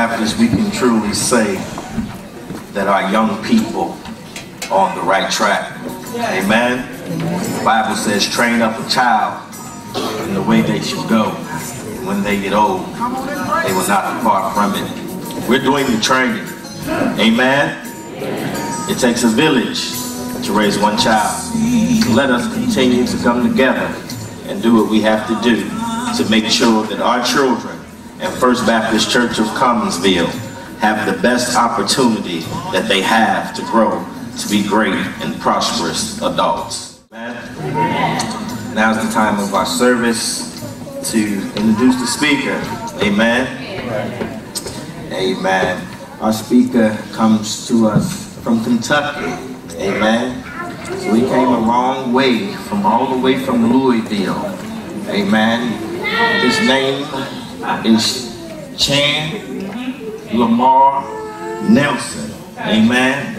Baptist, we can truly say that our young people are on the right track. Amen. The Bible says, train up a child in the way they should go. When they get old, they will not depart from it. We're doing the training. Amen. It takes a village to raise one child. Let us continue to come together and do what we have to do to make sure that our children at First Baptist Church of Commonwealth have the best opportunity that they have to grow to be great and prosperous adults. Amen. Now's the time of our service to introduce the speaker. Amen. Amen. Our speaker comes to us from Kentucky. Amen. So he came a long way, all the way from Louisville. Amen. His name is Chan Lamar Nelson. Amen.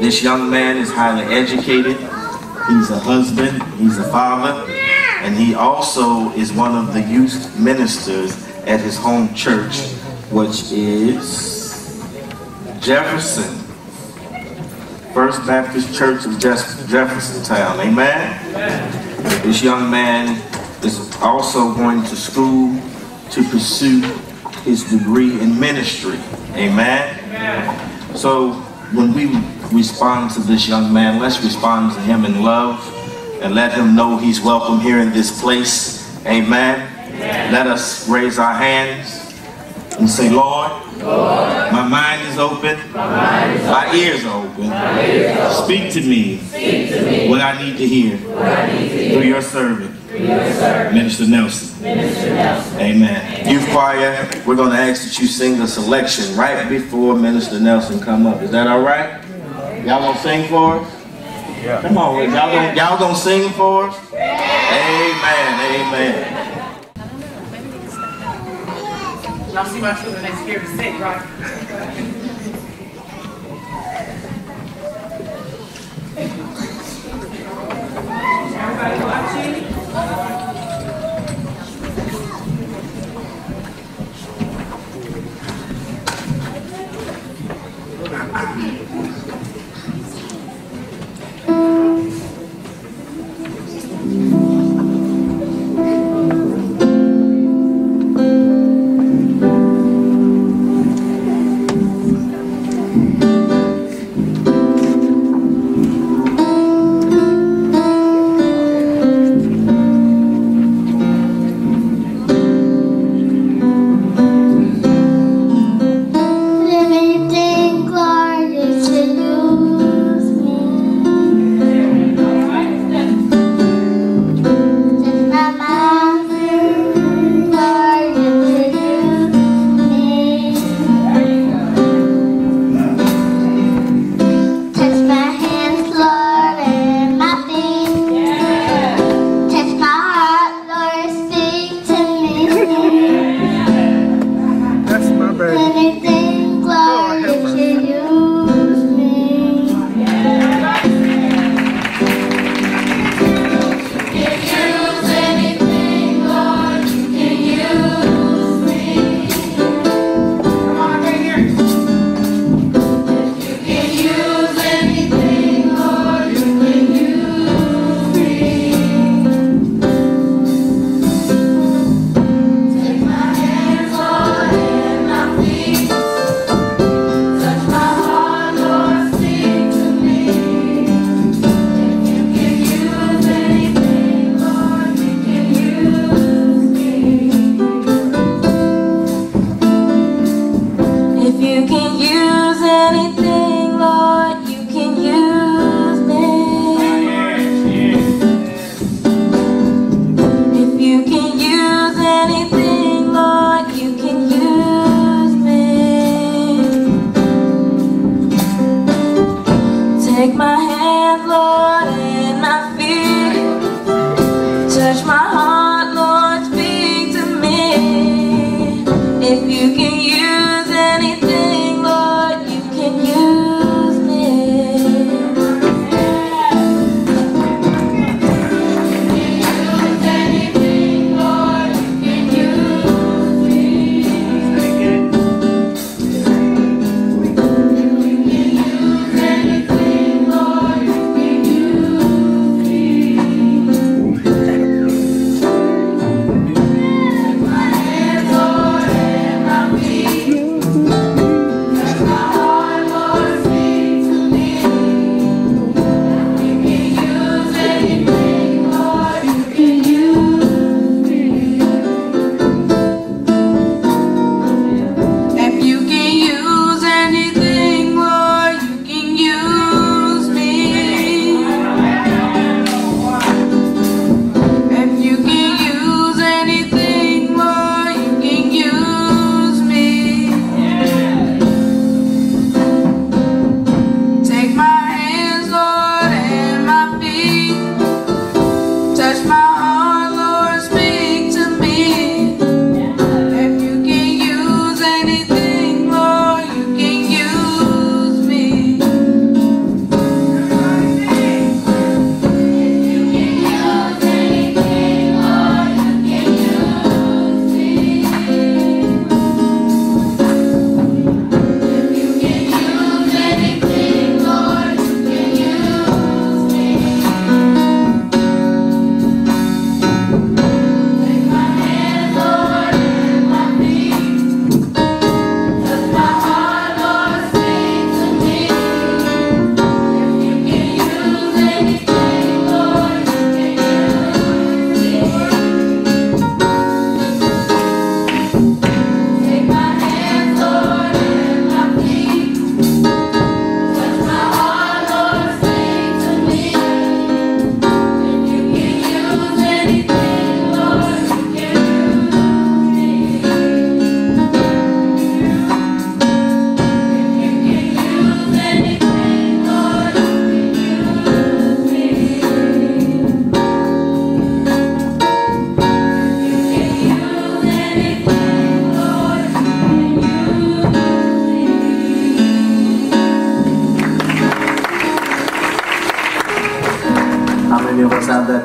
This young man is highly educated. He's a husband, he's a father, and he also is one of the youth ministers at his home church, which is Jefferson, First Baptist Church of Jeffersontown. Amen. This young man is also going to school to pursue his degree in ministry. Amen. So when we respond to this young man, let's respond to him in love and let him know he's welcome here in this place. Amen. Let us raise our hands and say, Lord, my mind is open, my ears are open. Speak to me what I need to hear through your servant, Minister Nelson. Amen. Youth choir, we're going to ask that you sing the selection right before Minister Nelson come up. Is that all right? Y'all gonna sing for us? Yeah. Come on, y'all gonna sing for us? Amen. Amen. Y'all see my children next here to sit, right? Everybody watching?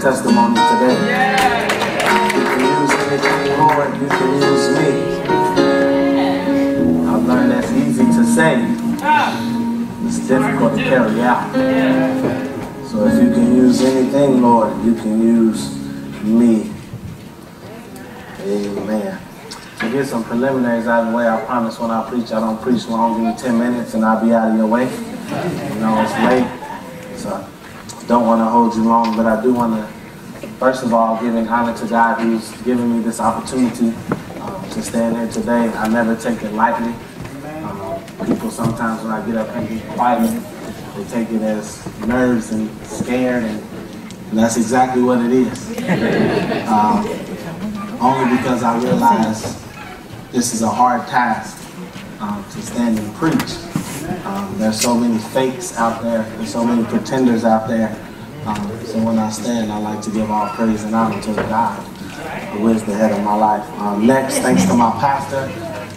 testimony today. You can use anything, Lord. You can use me. I've learned that's easy to say. It's difficult to carry out. So if you can use anything, Lord, you can use me. Amen. To get some preliminaries out of the way, I promise when I preach, I don't preach long. Give me 10 minutes and I'll be out of your way. You know, it's late, so I don't want to hold you long, but I do want to, first of all, give an honor to God who's given me this opportunity to stand here today. I never take it lightly. People sometimes when I get up and be quiet, they take it as nerves and scared, and that's exactly what it is. Only because I realize this is a hard task to stand and preach. There's so many fakes out there, there's so many pretenders out there. So when I stand, I like to give all praise and honor to God, who is the head of my life. Next, thanks to my pastor,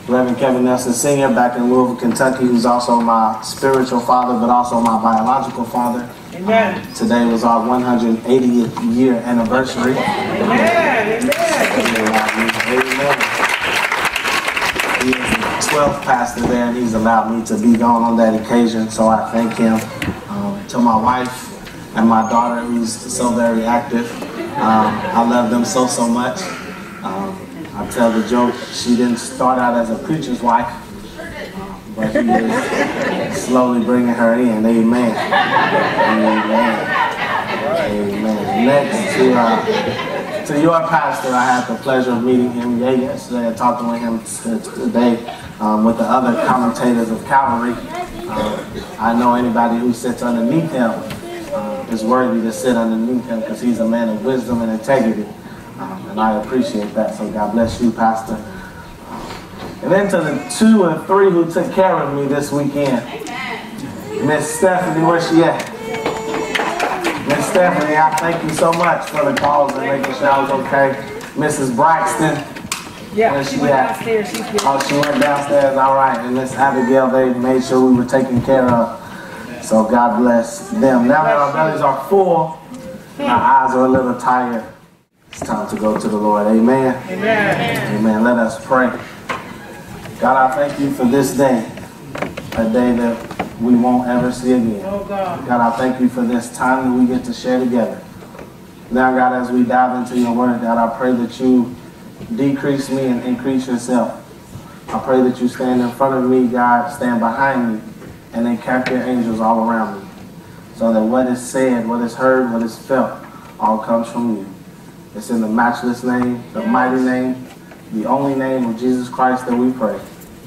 Reverend Kevin Nelson Sr. back in Louisville, Kentucky, who's also my spiritual father, but also my biological father. Amen. Today was our 180th year anniversary. Amen. Amen. He is the 12th pastor there, and he's allowed me to be gone on that occasion, so I thank him. To my wife and my daughter, who's so very active, I love them so much. I tell the joke, she didn't start out as a preacher's wife, but he is slowly bringing her in. Amen. Amen. Amen. Next to your pastor, I had the pleasure of meeting him yesterday and talking with him today with the other commentators of Calvary. I know anybody who sits underneath him is worthy to sit underneath him because he's a man of wisdom and integrity. And I appreciate that, so God bless you, Pastor. And then to the 2 and 3 who took care of me this weekend. Miss Stephanie, where's she at? Miss Stephanie, I thank you so much for the calls and making sure I was okay. Mrs. Braxton, where's she at? Oh, she went downstairs, all right. And Miss Abigail, they made sure we were taken care of. So God bless them. Now that our bellies are full, our eyes are a little tired, it's time to go to the Lord. Amen. Amen. Amen. Let us pray. God, I thank you for this day, a day that we won't ever see again. God, I thank you for this time that we get to share together. Now, God, as we dive into your word, God, I pray that you decrease me and increase yourself. I pray that you stand in front of me, God, stand behind me, and then camp your angels all around me, so that what is said, what is heard, what is felt, all comes from you. It's in the matchless name, the mighty name, the only name of Jesus Christ that we pray.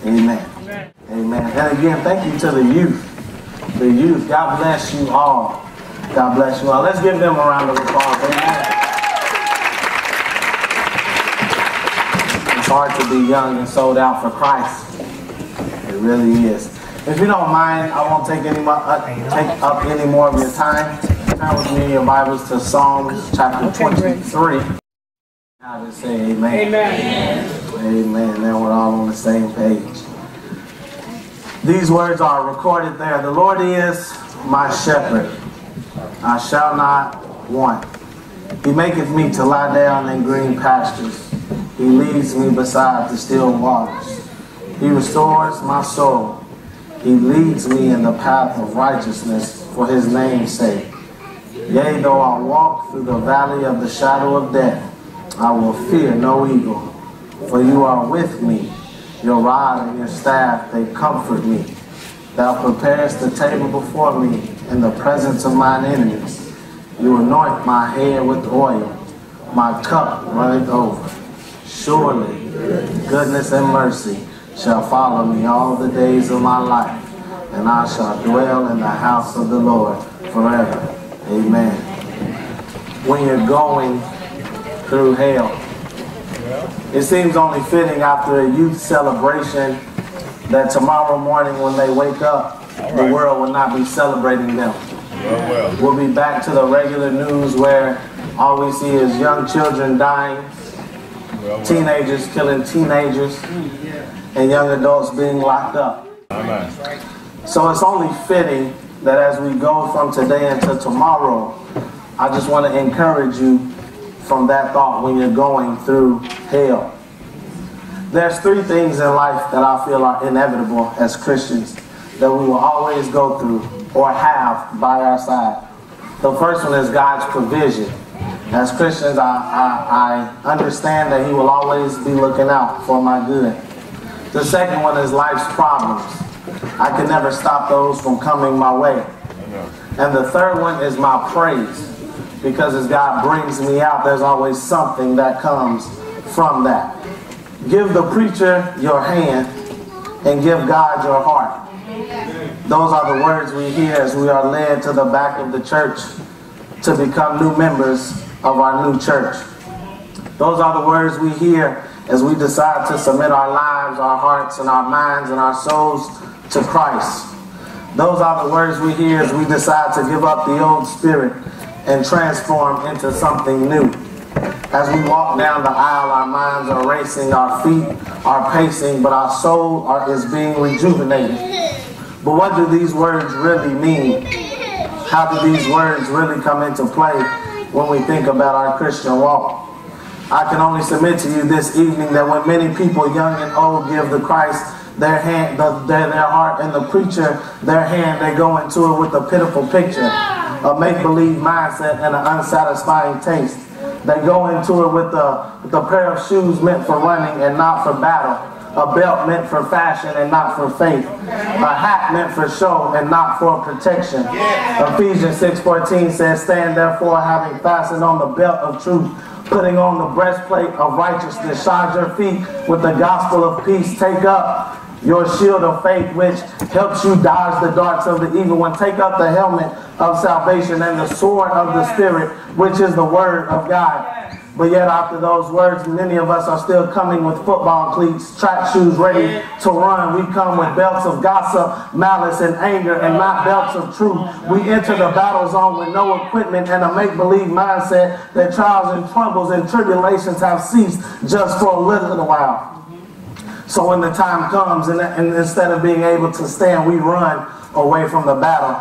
Amen. Amen. Amen. And again, thank you to the youth. The youth. God bless you all. God bless you all. Let's give them a round of applause. Amen. It's hard to be young and sold out for Christ. It really is. If you don't mind, I won't take up any more of your time. Turn with me in your Bibles to Psalms chapter 23. I just say amen. Amen. Amen. Now we're all on the same page. These words are recorded there. The Lord is my shepherd. I shall not want. He maketh me to lie down in green pastures. He leads me beside the still waters. He restores my soul. He leads me in the path of righteousness for his name's sake. Yea, though I walk through the valley of the shadow of death, I will fear no evil, for you are with me. Your rod and your staff, they comfort me. Thou preparest the table before me in the presence of mine enemies. You anoint my head with oil. My cup runneth over. Surely goodness and mercy shall follow me all the days of my life, and I shall dwell in the house of the Lord forever. Amen. When you're going through hell, it seems only fitting after a youth celebration that tomorrow morning when they wake up, the world will not be celebrating them. We'll be back to the regular news where all we see is young children dying, teenagers killing teenagers, and young adults being locked up. So it's only fitting that as we go from today until tomorrow, I just want to encourage you from that thought when you're going through hell. There's three things in life that I feel are inevitable as Christians that we will always go through or have by our side. The first one is God's provision. As Christians, I understand that He will always be looking out for my good. The second one is life's problems. I can never stop those from coming my way. And the third one is my praise. Because as God brings me out, there's always something that comes from that. Give the preacher your hand and give God your heart. Those are the words we hear as we are led to the back of the church to become new members of our new church. Those are the words we hear as we decide to submit our lives, our hearts, and our minds and our souls to Christ. Those are the words we hear as we decide to give up the old spirit and transform into something new. As we walk down the aisle, our minds are racing, our feet are pacing, but our soul is being rejuvenated. But what do these words really mean? How do these words really come into play when we think about our Christian walk? I can only submit to you this evening that when many people, young and old, give to Christ their hand, their heart, and the preacher their hand, they go into it with a pitiful picture, a make-believe mindset, and an unsatisfying taste. They go into it with a pair of shoes meant for running and not for battle, a belt meant for fashion and not for faith, a hat meant for show and not for protection. Ephesians 6:14 says, "Stand therefore, having fastened on the belt of truth, putting on the breastplate of righteousness, shod your feet with the gospel of peace, take up your shield of faith, which helps you dodge the darts of the evil one. Take up the helmet of salvation and the sword of the Spirit, which is the word of God." But yet after those words, many of us are still coming with football cleats, track shoes ready to run. We come with belts of gossip, malice, and anger, and not belts of truth. We enter the battle zone with no equipment and a make-believe mindset that trials and troubles and tribulations have ceased just for a little while. So when the time comes, and instead of being able to stand, we run away from the battle.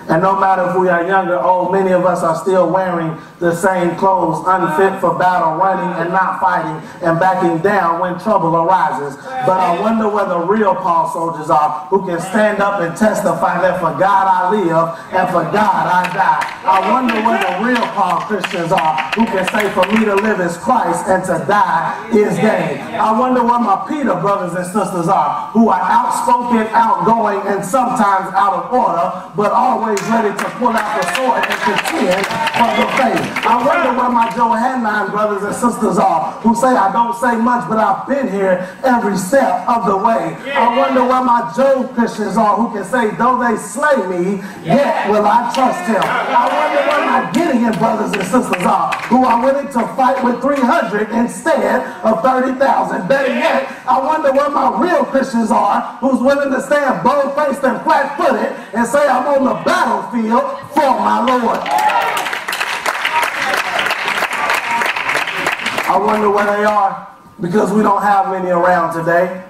And no matter if we are young or old, many of us are still wearing the same clothes, unfit for battle, running and not fighting, and backing down when trouble arises. But I wonder where the real Paul soldiers are, who can stand up and testify that for God I live and for God I die. I wonder where the real Paul Christians are, who can say for me to live is Christ and to die is gain. I wonder where my Peter brothers and sisters are, who are outspoken, outgoing, and sometimes out of order, but always ready to pull out the sword and contend for the faith. I wonder where my Johannine brothers and sisters are, who say I don't say much, but I've been here every step of the way. I wonder where my Job Christians are, who can say, though they slay me, yet will I trust him. I wonder where my Gideon brothers and sisters are, who are willing to fight with 300 instead of 30,000. Better yet, I wonder where my real Christians are, who's willing to stand bold-faced and flat-footed and say I'm on the battlefield for my Lord. I wonder where they are, because we don't have many around today.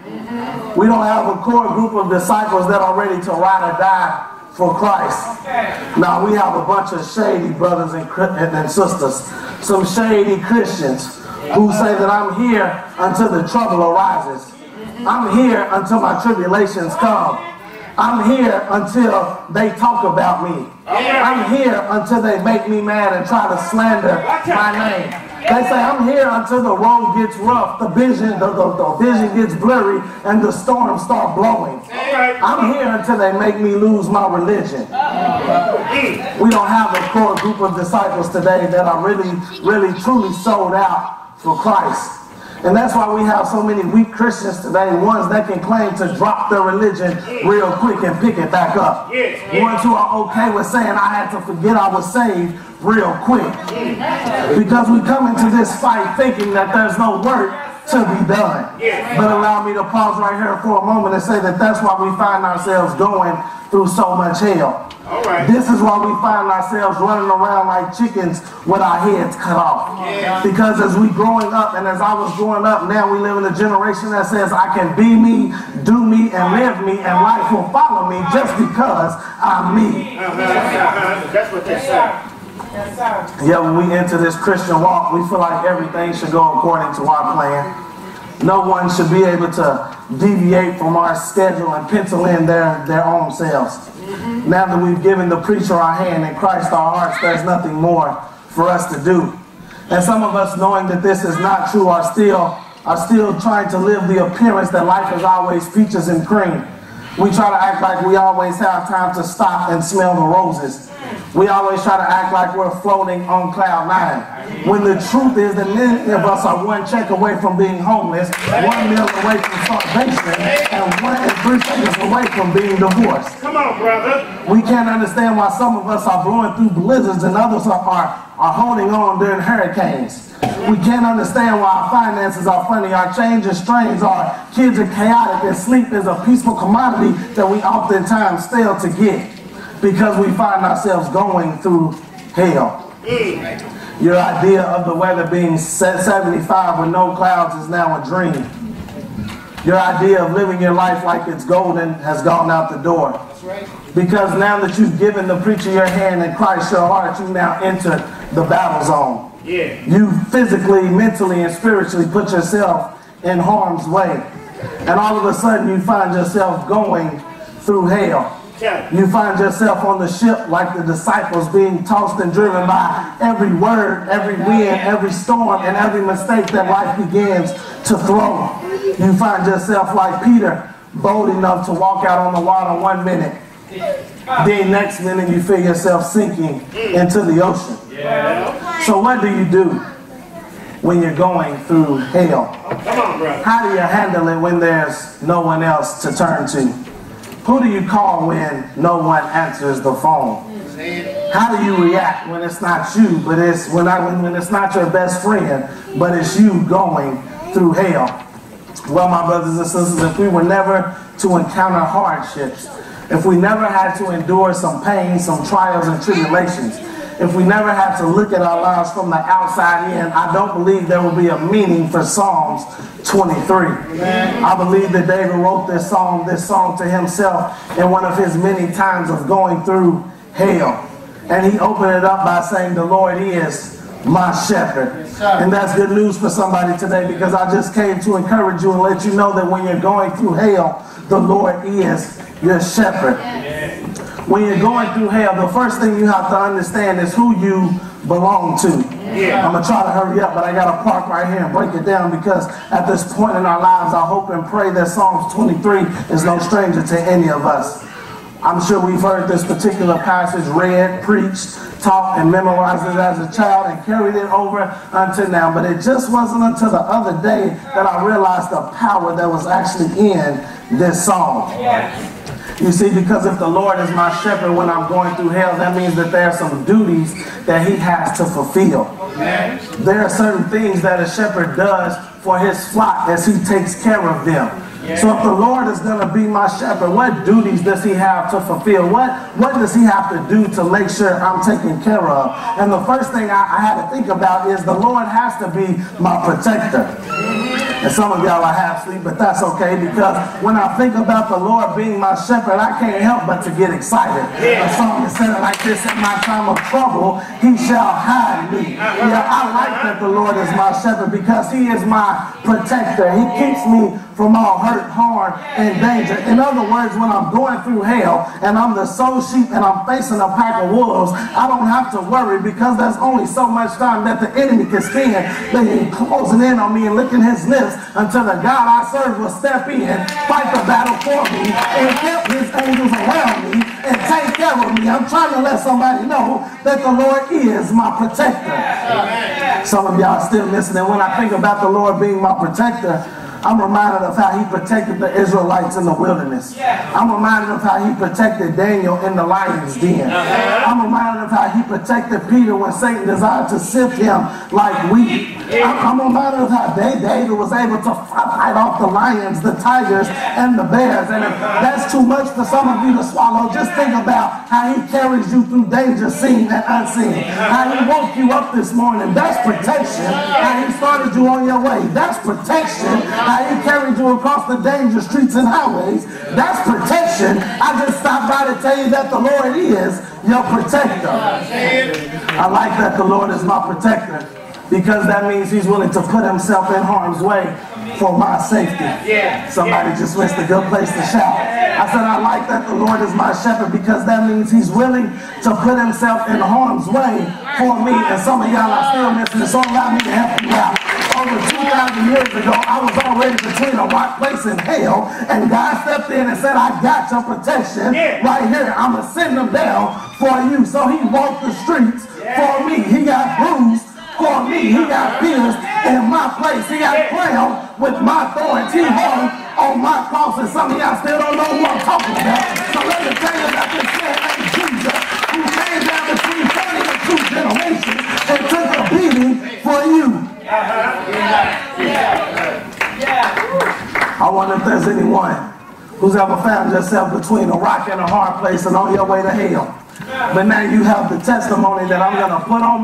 We don't have a core group of disciples that are ready to ride or die for Christ. Now we have a bunch of shady brothers and sisters, some shady Christians who say that I'm here until the trouble arises. I'm here until my tribulations come. I'm here until they talk about me. I'm here until they make me mad and try to slander my name. They say I'm here until the road gets rough, the vision gets blurry, and the storms start blowing. I'm here until they make me lose my religion. We don't have a core group of disciples today that are really, truly sold out for Christ. And that's why we have so many weak Christians today, ones that can claim to drop their religion real quick and pick it back up. Ones who are okay with saying I had to forget I was saved real quick. Because we come into this fight thinking that there's no work to be done. But allow me to pause right here for a moment and say that that's why we find ourselves going through so much hell. This is why we find ourselves running around like chickens with our heads cut off. Because as we growing up, and as I was growing up, now we live in a generation that says I can be me, do me, and live me, and life will follow me just because I'm me. That's what they say. Yes, sir. Yeah, when we enter this Christian walk, we feel like everything should go according to our plan. No one should be able to deviate from our schedule and pencil in their own selves. Now that we've given the preacher our hand and Christ our hearts, there's nothing more for us to do. And some of us, knowing that this is not true, are still trying to live the appearance that life is always peaches and cream. We try to act like we always have time to stop and smell the roses. We always try to act like we're floating on cloud nine. When the truth is that many of us are one check away from being homeless, 1 meal away from starvation, and 1 and 3 seconds away from being divorced. Come on, brother. We can't understand why some of us are blowing through blizzards and others are holding on during hurricanes. We can't understand why our finances are funny, our change is strange, our kids are chaotic, and sleep is a peaceful commodity that we oftentimes fail to get because we find ourselves going through hell. Your idea of the weather being 75 with no clouds is now a dream. Your idea of living your life like it's golden has gone out the door. Because now that you've given the preacher your hand and Christ your heart, you now enter the battle zone. You physically, mentally, and spiritually put yourself in harm's way. And all of a sudden you find yourself going through hell. You find yourself on the ship like the disciples, being tossed and driven by every word, every wind, every storm, and every mistake that life begins to throw. You find yourself like Peter, bold enough to walk out on the water 1 minute. Then next minute you feel yourself sinking into the ocean. So what do you do when you're going through hell? How do you handle it when there's no one else to turn to? Who do you call when no one answers the phone? How do you react when it's not you, but it's when it's not your best friend, but it's you going through hell? Well, my brothers and sisters, if we were never to encounter hardships, if we never had to endure some pain, some trials and tribulations, if we never had to look at our lives from the outside in, I don't believe there will be a meaning for Psalms 23. I believe that David wrote this song to himself in one of his many times of going through hell. And he opened it up by saying, the Lord is my shepherd. And that's good news for somebody today, because I just came to encourage you and let you know that when you're going through hell, the Lord is your shepherd. When you're going through hell, the first thing you have to understand is who you belong to. I'm going to try to hurry up, but I got to park right here and break it down, because at this point in our lives, I hope and pray that Psalms 23 is no stranger to any of us. I'm sure we've heard this particular passage read, preached, taught, and memorized it as a child and carried it over until now. But it just wasn't until the other day that I realized the power that was actually in this song. You see, because if the Lord is my shepherd when I'm going through hell, that means that there are some duties that he has to fulfill. There are certain things that a shepherd does for his flock as he takes care of them. So if the Lord is going to be my shepherd, what duties does he have to fulfill? What does he have to do to make sure I'm taken care of? And the first thing I had to think about is the Lord has to be my protector. And some of y'all are half asleep, but that's okay, because when I think about the Lord being my shepherd, I can't help but to get excited. A song that said it like this: in my time of trouble, he shall hide me. Yeah, I like that the Lord is my shepherd, because he is my protector. He keeps me from all hurt, harm, and danger. In other words, when I'm going through hell and I'm the sole sheep and I'm facing a pack of wolves, I don't have to worry, because there's only so much time that the enemy can spend closing in on me and licking his lips until the God I serve will step in, fight the battle for me, and keep his angels around me and take care of me. I'm trying to let somebody know that the Lord is my protector. Some of y'all are still listening. When I think about the Lord being my protector, I'm reminded of how he protected the Israelites in the wilderness. I'm reminded of how he protected Daniel in the lion's den. I'm reminded of how he protected Peter when Satan desired to sift him like wheat. I'm reminded of how David was able to fight off the lions, the tigers, and the bears. And if that's too much for some of you to swallow, just think about how he carries you through danger seen and unseen. How he woke you up this morning. That's protection. How he started you on your way. That's protection. How he carried carried you across the dangerous streets and highways. That's protection. I just stopped by to tell you that the Lord is your protector. I like that the Lord is my protector, because that means he's willing to put himself in harm's way for my safety. Somebody just missed a good place to shout. I said, I like that the Lord is my shepherd, because that means he's willing to put himself in harm's way for me. And some of y'all are still missing it, so allow me to help you out. Over 2,000 years ago, I was already between a rock place and hell, and God stepped in and said, I got your protection right here. I'm going to send them down for you. So he walked the streets for me. He got bruised for me. He got pierced in my place. He got crowned with my thorns. He hung on my cross. And some of y'all still don't know who I'm talking about. So let me tell you about this man named Jesus, who came down between 30 and 2 generations and took a beating for you. I wonder if there's anyone who's ever found yourself between a rock and a hard place and on your way to hell. But now you have the testimony that I'm going to put on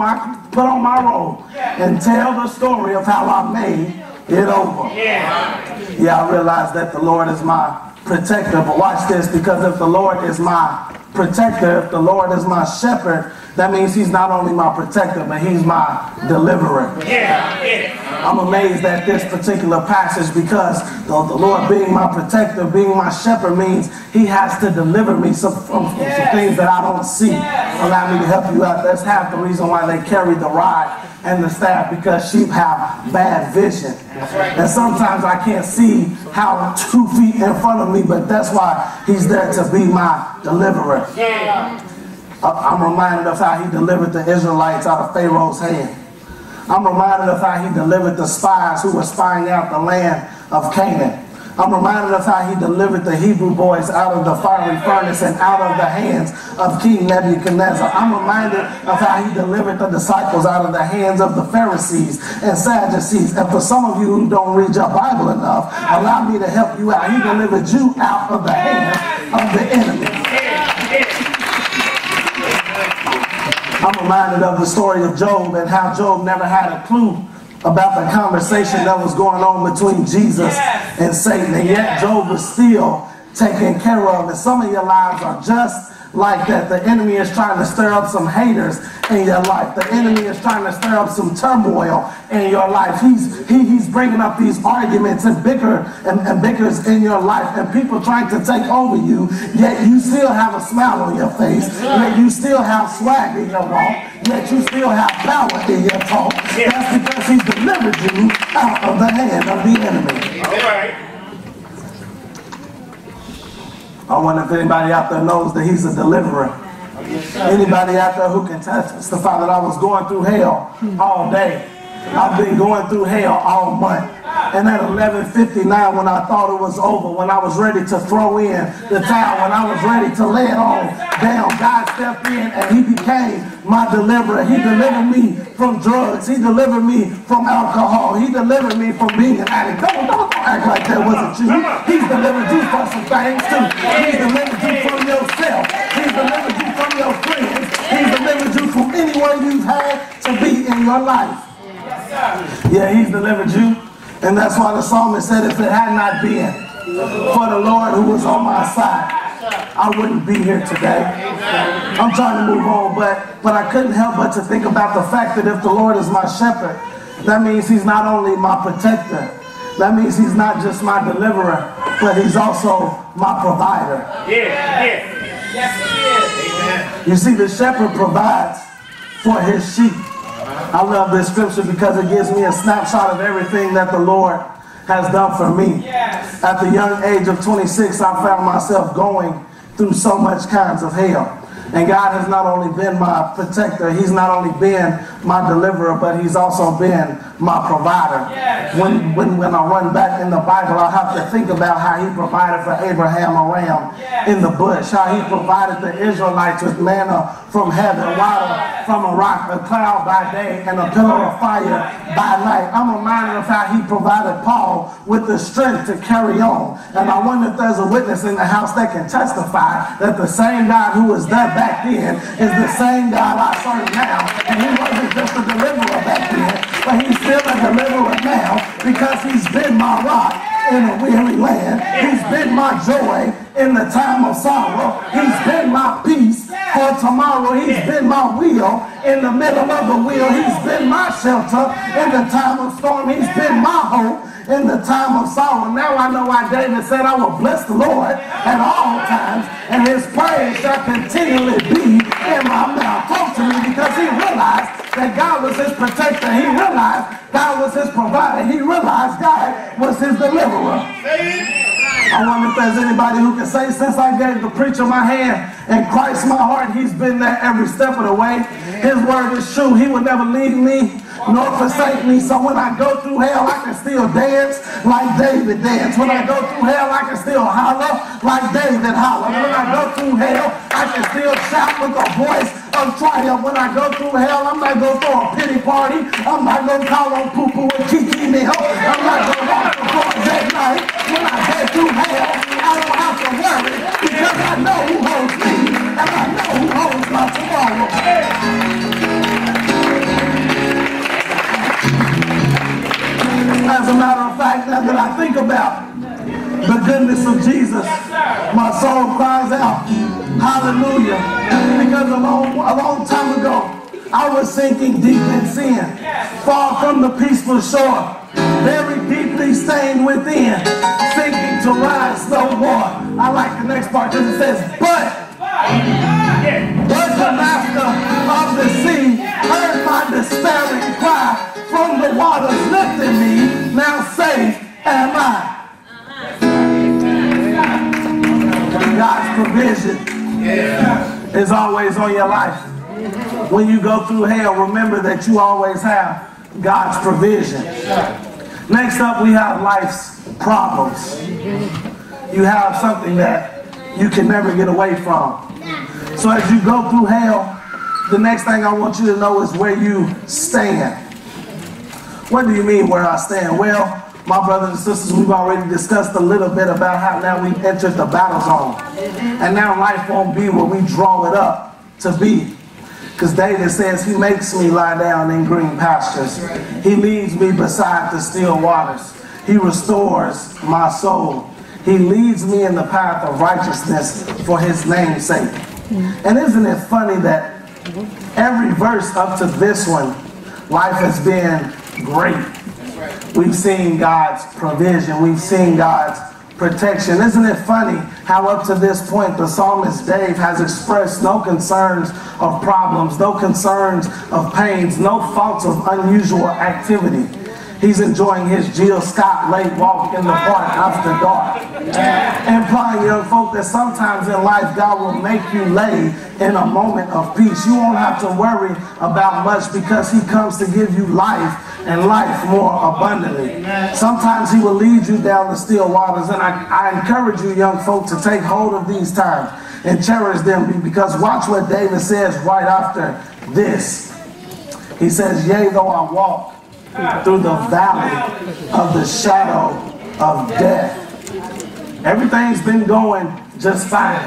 my robe and tell the story of how I made it over. Yeah, I realize that the Lord is my protector, but watch this, because if the Lord is my protector, if the Lord is my shepherd, that means he's not only my protector, but he's my deliverer. I'm amazed at this particular passage, because the Lord being my protector, being my shepherd, means he has to deliver me from some things that I don't see. Allow me to help you out. That's half the reason why they carry the rod and the staff, because sheep have bad vision. And sometimes I can't see how 2 feet in front of me, but that's why he's there to be my deliverer. I'm reminded of how he delivered the Israelites out of Pharaoh's hand. I'm reminded of how he delivered the spies who were spying out the land of Canaan. I'm reminded of how he delivered the Hebrew boys out of the fiery furnace and out of the hands of King Nebuchadnezzar. I'm reminded of how he delivered the disciples out of the hands of the Pharisees and Sadducees. And for some of you who don't read your Bible enough, allow me to help you out. He delivered you out of the hands of the enemy. I'm reminded of the story of Job and how Job never had a clue about the conversation that was going on between Jesus and Satan, and yet Job was still taken care of. And some of your lives are just like that. The enemy is trying to stir up some haters in your life. The enemy is trying to stir up some turmoil in your life. He's bringing up these arguments and bickers in your life, and people trying to take over you, yet you still have a smile on your face, yet you still have swag in your walk, yet you still have power in your talk. That's because he's delivered you out of the hand of the enemy. I wonder if anybody out there knows that he's a deliverer. Anybody out there who can testify that I was going through hell all day. I've been going through hell all month. And at 11:59, when I thought it was over, when I was ready to throw in the towel, when I was ready to lay it all down, God stepped in and he became my deliverer. He delivered me from drugs. He delivered me from alcohol. He delivered me from being an addict. Don't act like that wasn't you. He's delivered you from some things too. He's delivered you from yourself. He's delivered you from your friends. He's delivered you from anywhere you've had to be in your life. Yeah, he's delivered you. And that's why the psalmist said, if it had not been for the Lord who was on my side, I wouldn't be here today. I'm trying to move on, but I couldn't help but to think about the fact that if the Lord is my shepherd, that means he's not only my protector, that means he's not just my deliverer, but he's also my provider. Yes, he is. You see, the shepherd provides for his sheep. I love this scripture because it gives me a snapshot of everything that the Lord has done for me. At the young age of 26, I found myself going through so much kinds of hell. And God has not only been my protector, he's not only been my deliverer, but he's also been my provider. When I run back in the Bible, I have to think about how he provided for Abraham a ram in the bush, how he provided the Israelites with manna from heaven, water from a rock, a cloud by day, and a pillar of fire by night. I'm reminded of how he provided Paul with the strength to carry on. And I wonder if there's a witness in the house that can testify that the same God who was there back then is the same God I serve now. And he wasn't just a deliverer back then, but he's still a deliverer now because he's been my rock in a weary land. He's been my joy in the time of sorrow. He's been my peace for tomorrow. He's been my wheel in the middle of the wheel. He's been my shelter in the time of storm. He's been my hope in the time of sorrow. Now I know why David said, I will bless the Lord at all times, and his praise shall continually be in my mouth. Talk to me, because he realized that God was his protector. He realized God was his provider. He realized God was his deliverer. I wonder if there's anybody who can say, since I gave the preacher my hand and Christ my heart, he's been there every step of the way. His word is true. He will never leave me nor forsake me. So when I go through hell, I can still dance like David danced. When I go through hell, I can still holler like David hollered. When I go through hell, I can still shout with a voice of triumph. When I go through hell, I'm not going to throw a pity party. I'm not going to call on Poo-Poo and Kiki Neal. I'm not going to walk the floors at night. When I go through hell, I don't have to worry, because I know who holds me, and I know who holds my tomorrow. As a matter of fact, now that I think about the goodness of Jesus, my soul cries out, hallelujah. Because a long time ago, I was sinking deep in sin, far from the peaceful shore, very deeply stained within, sinking to rise no more. I like the next part because it says, but the master of the sea heard my despairing cry. From the waters lifted me, now safe am I. God's provision is always on your life. When you go through hell, remember that you always have God's provision. Next up, we have life's problems. You have something that you can never get away from. So as you go through hell, the next thing I want you to know is where you stand. What do you mean where I stand? Well, my brothers and sisters, we've already discussed a little bit about how now we've entered the battle zone. And now life won't be what we draw it up to be. Because David says, he makes me lie down in green pastures. He leads me beside the still waters. He restores my soul. He leads me in the path of righteousness for his name's sake. And isn't it funny that every verse up to this one, life has been great. We've seen God's provision. We've seen God's protection. Isn't it funny how up to this point the psalmist Dave has expressed no concerns of problems, no concerns of pains, no thoughts of unusual activity. He's enjoying his Jill Scott late walk in the park after dark. Implying, young folk, that sometimes in life God will make you lay in a moment of peace. You won't have to worry about much because he comes to give you life and life more abundantly. Sometimes he will lead you down the still waters, and I encourage you, young folk, to take hold of these times and cherish them, because watch what David says right after this. He says, yea, though I walk through the valley of the shadow of death. Everything's been going just fine.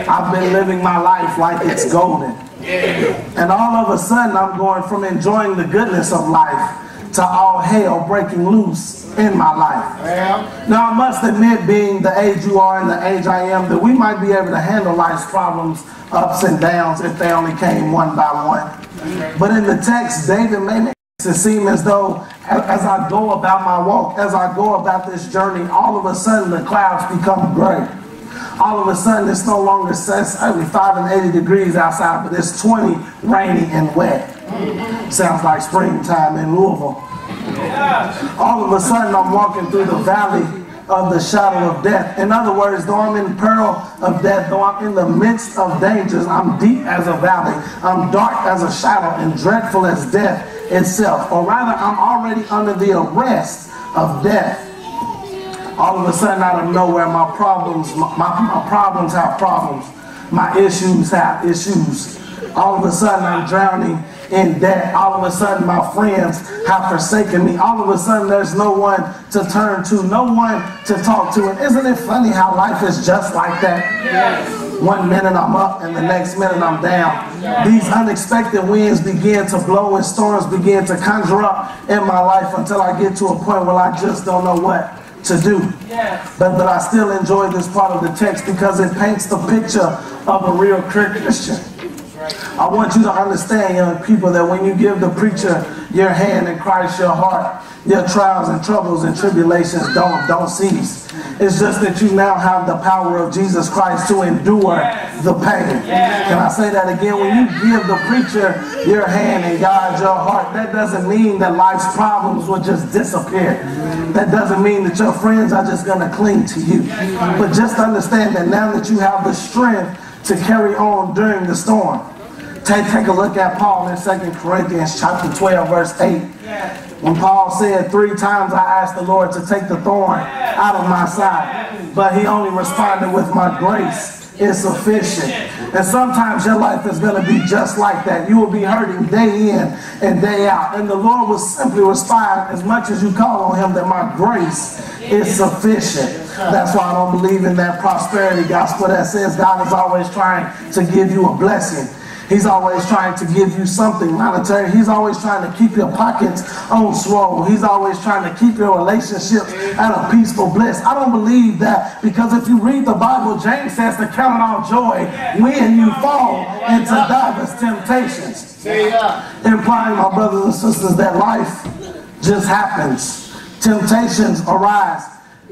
I've been living my life like it's golden. And all of a sudden I'm going from enjoying the goodness of life to all hell breaking loose in my life. Now I must admit, being the age you are and the age I am, that we might be able to handle life's problems, ups and downs, if they only came one by one. But in the text, David made it seem as though as I go about my walk, as I go about this journey, all of a sudden the clouds become gray. All of a sudden it's no longer 75 and 80 degrees outside, but it's 20, rainy and wet. Sounds like springtime in Louisville. All of a sudden I'm walking through the valley of the shadow of death. In other words, though I'm in peril of death, though I'm in the midst of dangers, I'm deep as a valley, I'm dark as a shadow, and dreadful as death itself. Or rather, I'm already under the arrest of death. All of a sudden, out of nowhere, my problems have problems. My issues have issues. All of a sudden, I'm drowning in debt. All of a sudden, my friends have forsaken me. All of a sudden, there's no one to turn to, no one to talk to. And isn't it funny how life is just like that? Yes. One minute I'm up and the next minute I'm down. These unexpected winds begin to blow and storms begin to conjure up in my life until I get to a point where I just don't know what to do. But I still enjoy this part of the text because it paints the picture of a real Christian. I want you to understand, young people, that when you give the preacher your hand and Christ your heart, your trials and troubles and tribulations don't cease. It's just that you now have the power of Jesus Christ to endure the pain. Can I say that again? When you give the preacher your hand and God your heart, that doesn't mean that life's problems will just disappear. That doesn't mean that your friends are just going to cling to you. But just understand that now that you have the strength to carry on during the storm. Take a look at Paul in 2 Corinthians chapter 12, verse 8. When Paul said, 3 times I asked the Lord to take the thorn out of my side, but he only responded with, my grace is sufficient. And sometimes your life is going to be just like that. You will be hurting day in and day out. And the Lord will simply respond as much as you call on him that my grace is sufficient. That's why I don't believe in that prosperity gospel that says God is always trying to give you a blessing. He's always trying to give you something monetary. He's always trying to keep your pockets on swole. He's always trying to keep your relationships at a peaceful bliss. I don't believe that, because if you read the Bible, James says to count it all joy when you fall into diverse temptations. Implying, my brothers and sisters, that life just happens. Temptations arise.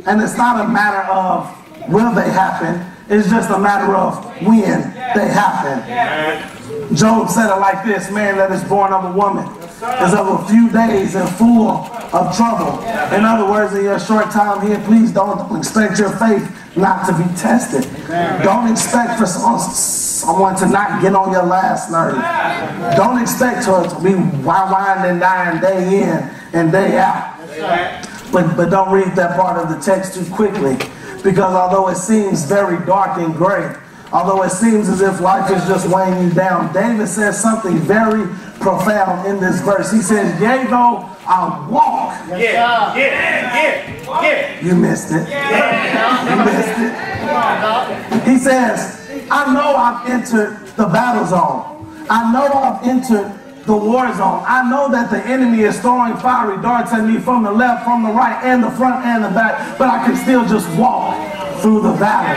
And it's not a matter of will they happen. It's just a matter of when they happen. Job said it like this, man that is born of a woman is of a few days and full of trouble. In other words, in your short time here, please don't expect your faith not to be tested. Don't expect for someone to not get on your last nerve. Don't expect her to be winding and dying day in and day out. But don't read that part of the text too quickly, because although it seems very dark and gray, although it seems as if life is just weighing you down, David says something very profound in this verse. He says, yea, though I walk. You missed it. You missed it. He says, I know I've entered the battle zone. I know I've entered the war zone. I know that the enemy is throwing fiery darts at me from the left, from the right, and the front and the back, but I can still just walk through the valley.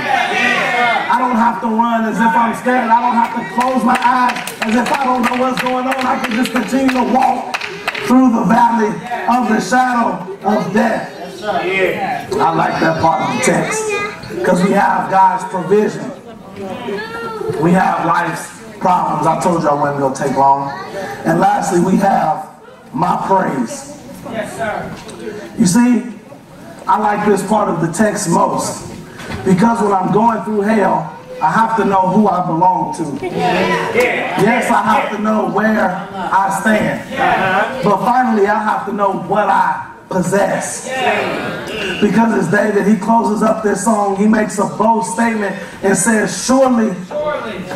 I don't have to run as if I'm scared. I don't have to close my eyes as if I don't know what's going on. I can just continue to walk through the valley of the shadow of death. I like that part of the text, because we have God's provision. We have life's problems. I told you I wasn't going to take long. And lastly, we have my praise. Yes, sir. You see, I like this part of the text most, because when I'm going through hell, I have to know who I belong to. Yes, I have to know where I stand. But finally, I have to know what I possess. Because as David, he closes up this song, he makes a bold statement and says, surely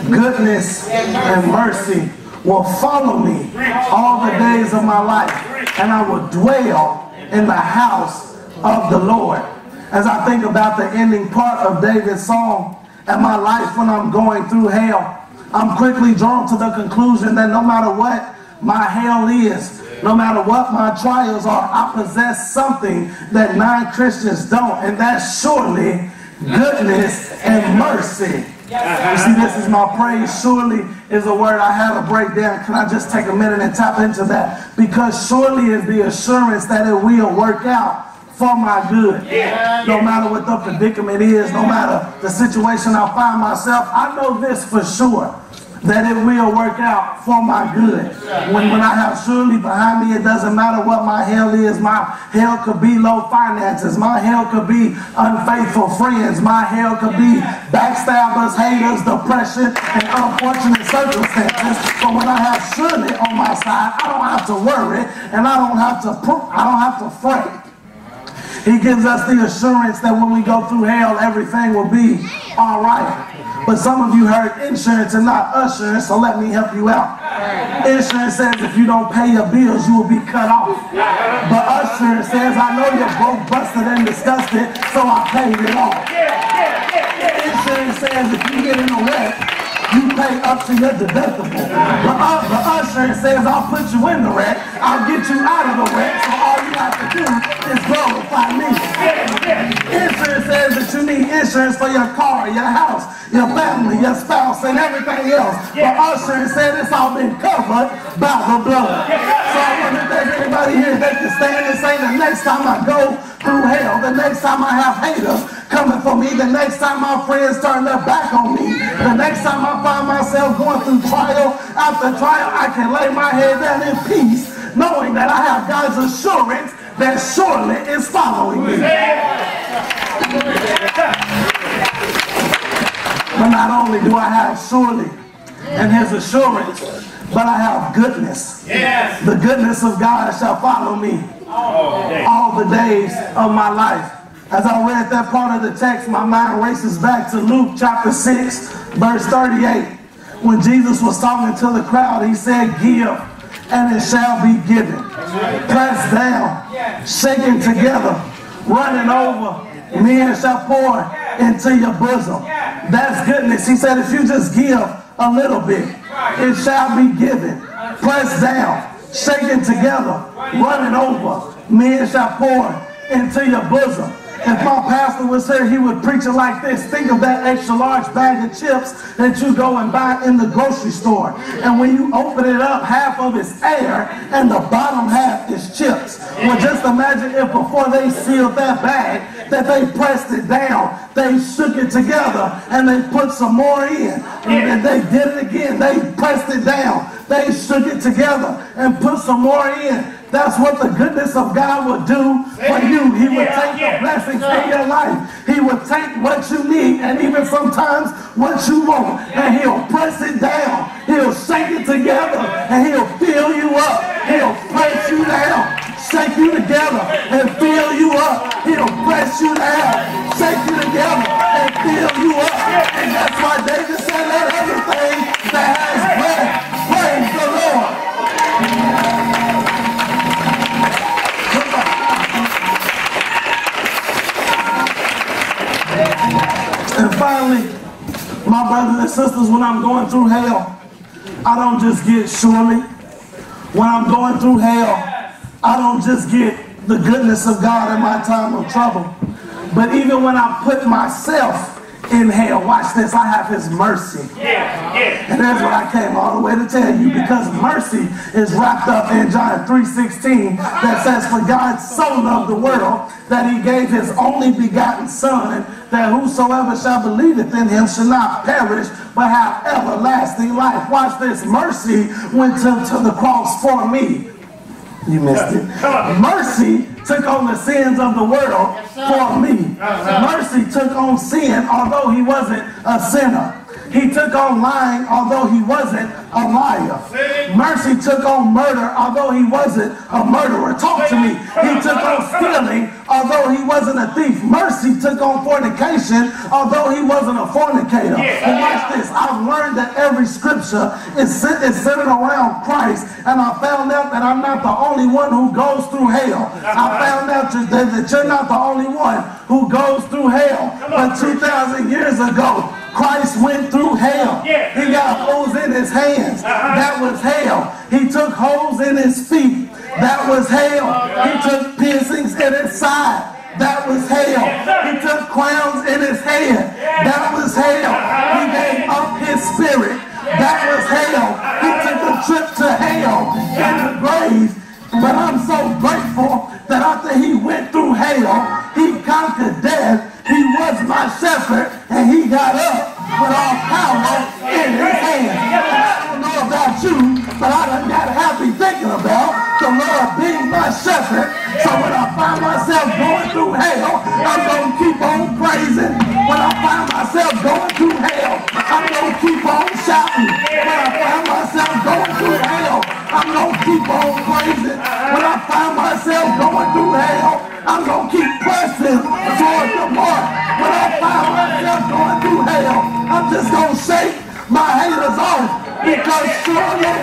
goodness and mercy will follow me all the days of my life, and I will dwell in the house of the Lord. As I think about the ending part of David's song and my life when I'm going through hell, I'm quickly drawn to the conclusion that no matter what my hell is, no matter what my trials are, I possess something that non-Christians don't, and that's surely goodness and mercy. You see, this is my praise. Surely is a word I had to break down. Can I just take a minute and tap into that? Because surely is the assurance that it will work out for my good. No matter what the predicament is, no matter the situation I find myself, I know this for sure, that it will work out for my good. When I have surely behind me, it doesn't matter what my hell is. My hell could be low finances. My hell could be unfaithful friends. My hell could be backstabbers, haters, depression, and unfortunate circumstances. But when I have surely on my side, I don't have to worry, and I don't have to fret. He gives us the assurance that when we go through hell, everything will be all right. But some of you heard insurance and not assurance, so let me help you out. Insurance says if you don't pay your bills, you will be cut off. But assurance says, I know you're broke, busted, and disgusted, so I paid it off. Insurance says if you get in a wreck, you pay up to your deductible. The usher says, I'll put you in the wreck, I'll get you out of the wreck, so all you have to do is glorify me. Insurance says that you need insurance for your car, your house, your family, your spouse, and everything else. But insurance said it's all been covered by the blood. So I want to thank everybody here that can stand and say the next time I go through hell, the next time I have haters coming for me, the next time my friends turn their back on me, the next time I find myself going through trial after trial, I can lay my head down in peace, knowing that I have God's assurance that surely is following me. But not only do I have surely and his assurance, but I have goodness. Yes. The goodness of God shall follow me all the days of my life. As I read that part of the text, my mind races back to Luke chapter 6, verse 38. When Jesus was talking to the crowd, he said, give, and it shall be given. Pressed down, shaken together, running over, men shall pour into your bosom. That's goodness. He said, if you just give a little bit, it shall be given. Pressed down, shaken together, running over, men shall pour into your bosom. If my pastor was here, he would preach it like this. Think of that extra large bag of chips that you go and buy in the grocery store. And when you open it up, half of it's air and the bottom half is chips. Well, just imagine if before they sealed that bag, that they pressed it down, they shook it together, and they put some more in. And they did it again. They pressed it down, they shook it together, and put some more in. That's what the goodness of God would do for you. He would take the blessings in your life. He would take what you need and even sometimes what you want, and he'll press it down. He'll shake it together and he'll fill you up. He'll press you down, shake you together and fill you up. He'll press you down, shake you together and fill you up. And that's why David said, let everything that has breath praise the Lord. And finally, my brothers and sisters, when I'm going through hell, I don't just get surely. When I'm going through hell, I don't just get the goodness of God in my time of trouble. But even when I put myself in hell, watch this, I have his mercy. And that's what I came all the way to tell you, because mercy is wrapped up in John 3:16 that says, for God so loved the world that he gave his only begotten son, that whosoever shall believeth in him shall not perish but have everlasting life. Watch this, mercy went to the cross for me. You missed it. Mercy took on the sins of the world for me. Mercy took on sin, although he wasn't a sinner. He took on lying, although he wasn't a liar. Mercy took on murder, although he wasn't a murderer. Talk to me. He took on stealing, although he wasn't a thief. Mercy took on fornication, although he wasn't a fornicator. But watch this. I've learned that every scripture is centered around Christ, and I found out that I'm not the only one who goes through hell. I found out that you're not the only one who goes through hell. But 2,000 years ago, Christ went through hell. He got holes in his hands. That was hell. He took holes in his feet. That was hell. He took piercings in his side. That was hell. He took crowns in his head. That was hell. He gave up his spirit. That was hell. He took a trip to hell in the grave. But I'm so grateful that after he went through hell, he conquered death. He was my shepherd, and he got up with all power in his hand. I don't know about you, but I done got happy thinking about the Lord being my shepherd. So when I find myself going through hell, I'm going to keep on praising. When I find myself going through hell, I'm going to keep on shouting. When I find myself going through hell, I'm going to keep on praising. When I find myself going through hell, I'm going to keep pressing toward the mark. When I find myself going through hell, I'm just going to shake my haters off, because surely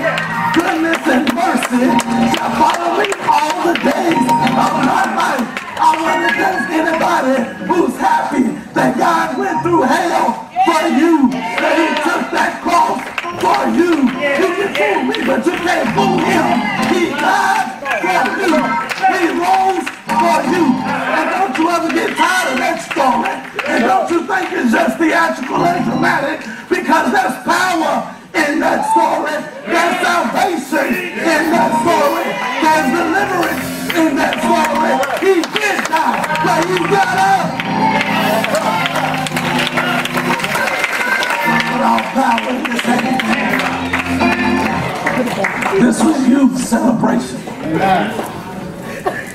goodness and mercy shall follow me all the days of my life. I wonder if there's anybody who's happy that God went through hell for you. That he took that cross for you. You can fool me, but you can't fool him. He died for you. He rose for you. And don't you ever get tired of that story. And don't you think it's just theatrical and dramatic, because there's power in that story. There's salvation in that story. There's deliverance in that story. He did die, but he got up. Put all power in his hand. This was youth celebration.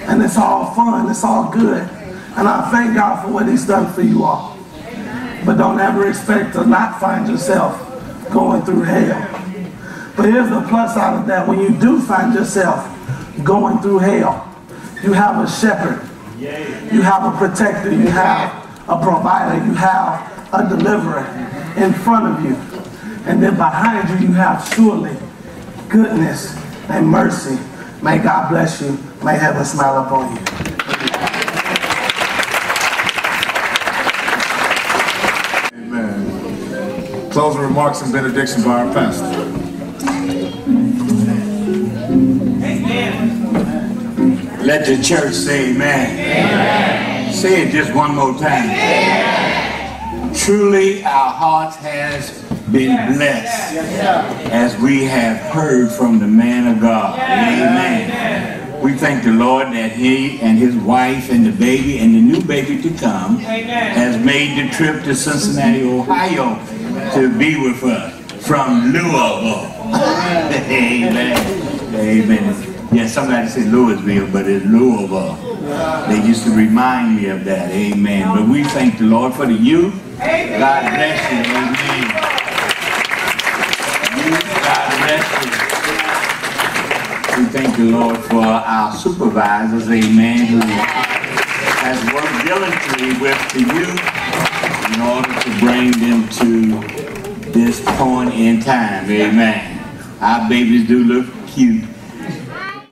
And it's all fun, it's all good. And I thank God for what he's done for you all. But don't ever expect to not find yourself going through hell. But here's the plus out of that. When you do find yourself going through hell, you have a shepherd, you have a protector, you have a provider, you have a deliverer in front of you. And then behind you, you have surely goodness and mercy. May God bless you. May heaven smile upon you. Amen. Closing remarks and benediction by our pastor. Let the church say amen. Amen. Say it just one more time. Amen. Truly our hearts has been blessed as we have heard from the man of God. Amen. We thank the Lord that he and his wife and the baby and the new baby to come has made the trip to Cincinnati, Ohio to be with us from Louisville. Amen. Amen. Yeah, somebody said Louisville, but it's Louisville. They used to remind me of that. Amen. But we thank the Lord for the youth. God bless you. Amen. God bless you. We thank the Lord for our supervisors, amen, who has worked diligently with the youth in order to bring them to this point in time, amen. Our babies do look cute.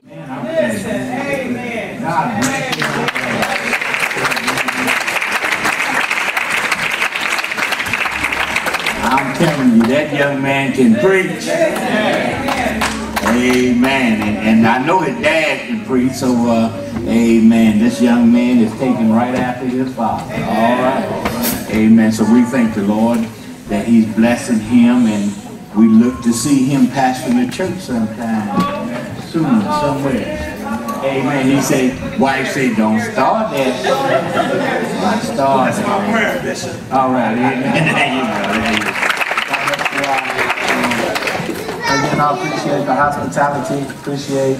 Amen. God bless you. I'm telling you, that young man can preach. Amen. And I know his dad can preach, so amen. This young man is taken right after his father. All right. Amen. So we thank the Lord that he's blessing him, and we look to see him pastoring the church sometime soon, somewhere. Amen. He said, wife said, don't start that. Don't start. That's my prayer, Bishop. All right. Amen. There you go. There you go. Again, I appreciate the hospitality, appreciate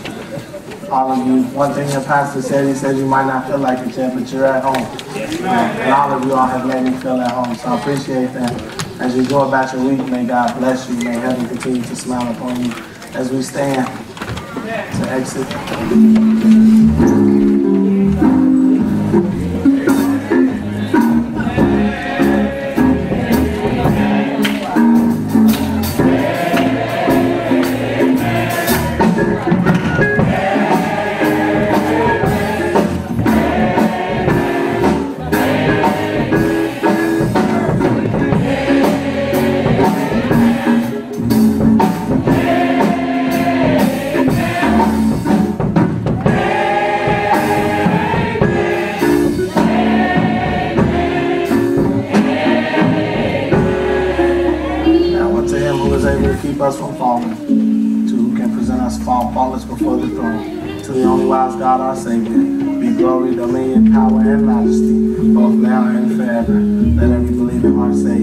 all of you. One thing the pastor said, he said you might not feel like it yet, but you're at home. And all of you all have made me feel at home, so I appreciate that. As you go about your week, may God bless you, may heaven continue to smile upon you as we stand to exit. Us from falling, to who can present us faultless before the throne, to the only wise God our Savior, be glory, dominion, power, and majesty, both now and forever. Let every believing heart say,